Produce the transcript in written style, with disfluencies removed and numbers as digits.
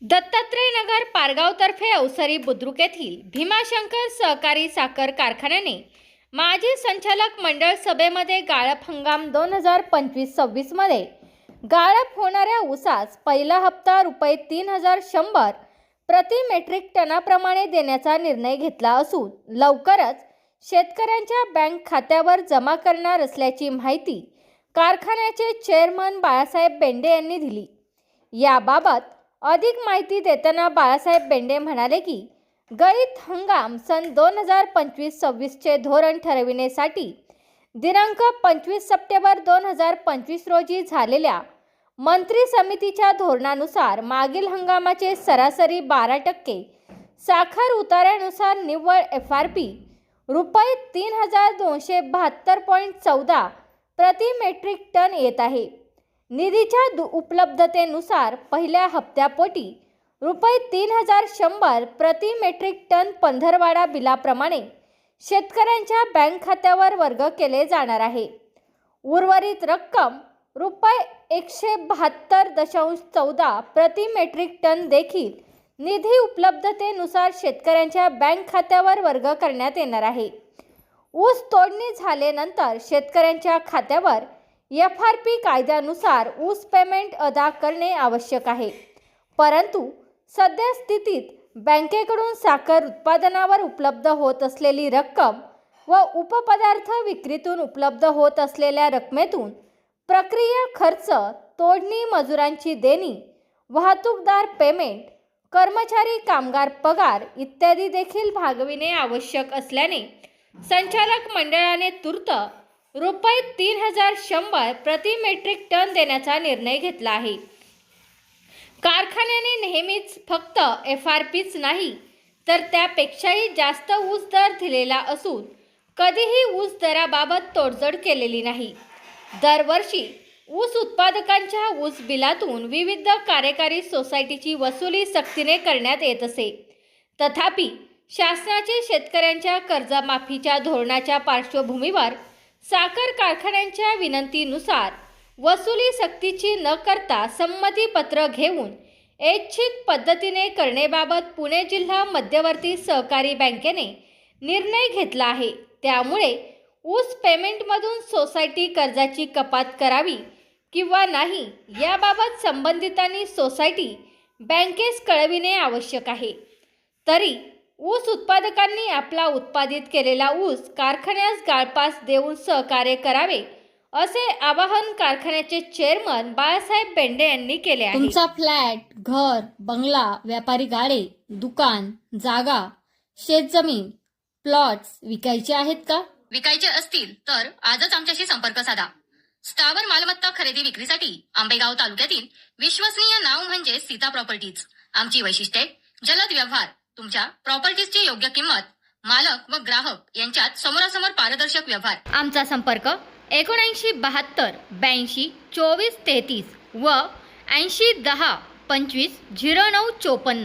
दत्तात्रय नगर पारगावतर्फे अवसरी बुद्रुक येथील भीमाशंकर सहकारी साखर कारखान्याने माजी संचालक मंडळ सभेमध्ये गाळप हंगाम 2025-26 मध्ये गाळप होणाऱ्या ऊसास पहिला हप्ता रुपये 3100 प्रति मेट्रिक टनाप्रमाणे देण्याचा निर्णय घेतला असून लवकरच शेतकऱ्यांच्या बँक खात्यावर जमा करणार असल्याची माहिती कारखान्याचे चेअरमन बाळासाहेब बेंडे यांनी दिली। याबाबत अधिक माहिती देताना बाळासाहेब बेंडे म्हणाले की गळीत हंगाम सन 2025-26 चे धोरण ठरविण्यासाठी दिनांक 25 सप्टेंबर 2025 रोजी झालेल्या मंत्री समितीच्या धोरणानुसार मागील हंगामाचे सरासरी 12% साखर उतार्यानुसार निव्वळ FRP रुपये 3272.14 प्रति मेट्रिक टन येत आहे। निधीच्या उपलब्धतेनुसार पहिल्या हप्त्यापोटी रुपये 3100 प्रति मेट्रिक टन पंधरवाडा बिलाप्रमाणे शेतकऱ्यांच्या बँक खात्यावर वर्ग केले जाणार आहे। उर्वरित रक्कम रुपये 172.14 प्रति मेट्रिक टन देखील निधी उपलब्धतेनुसार शेतकऱ्यांच्या बँक खात्यावर वर्ग करण्यात येणार आहे। ऊस तोडणी झाल्यानंतर शेतकऱ्यांच्या खात्यावर FRP कायद्यानुसार ऊस पेमेंट अदा करणे आवश्यक आहे, परंतु सध्या स्थितीत बँकेकडून साखर उत्पादनावर उपलब्ध होत असलेली रक्कम व उपपदार्थ विक्रीतून उपलब्ध होत असलेल्या रकमेतून प्रक्रिया खर्च, तोडणी मजुरांची देणी, वाहतूकदार पेमेंट, कर्मचारी कामगार पगार इत्यादी देखील भागविणे आवश्यक असल्याने संचालक मंडळाने तूर्त रुपये 3100 प्रति मेट्रिक टन देण्याचा निर्णय घेतला आहे। कारखान्याने नेहमीच फक्त FRPच नाही तर त्यापेक्षाही जास्त ऊस दर दिलेला असून कधीही ऊस दराबाबत तोडजोड केलेली नाही। दरवर्षी ऊस उत्पादकांच्या ऊस बिलातून विविध कार्यकारी सोसायटीची वसुली सक्तीने करण्यात येत असे। तथापि शासनाचे शेतकऱ्यांच्या कर्जमाफीच्या धोरणाच्या पार्श्वभूमीवर साखर कारखान्यांच्या विनंतीनुसार वसुली सक्तीची न करता संमतीपत्र घेऊन ऐच्छिक पद्धतीने करण्याबाबत पुणे जिल्हा मध्यवर्ती सहकारी बँकेने निर्णय घेतला आहे। त्यामुळे ऊस पेमेंटमधून सोसायटी कर्जाची कपात करावी किंवा नाही याबाबत संबंधितांनी सोसायटी बँकेस कळविणे आवश्यक आहे। तरी ऊस उत्पादकांनी आपला उत्पादित केलेला ऊस कारखान्यास गाळपास देऊन सहकार्य करावे असे आवाहन कारखान्याचे चेअरमन बाळासाहेब बेंडे यांनी केले आहे। तुमचा फ्लॅट, घर, बंगला, व्यापारी गाडे, दुकान, जागा, शेतजमीन, प्लॉट्स विकायचे आहेत का? विकायचे असतील तर आजच आमच्याशी संपर्क साधा। स्थावर मालमत्ता खरेदी विक्रीसाठी आंबेगाव तालुक्यातील विश्वसनीय नाव म्हणजे सीता प्रॉपर्टीज। आमची वैशिष्ट्ये: जलद व्यवहार, तुमच्या प्रॉपर्टीजची योग्य किंमत, मालक व ग्राहक यांच्यात समोरासमोर पारदर्शक व्यवहार। आमचा संपर्क 7972 82 24 33 व 80 10 25 09 54।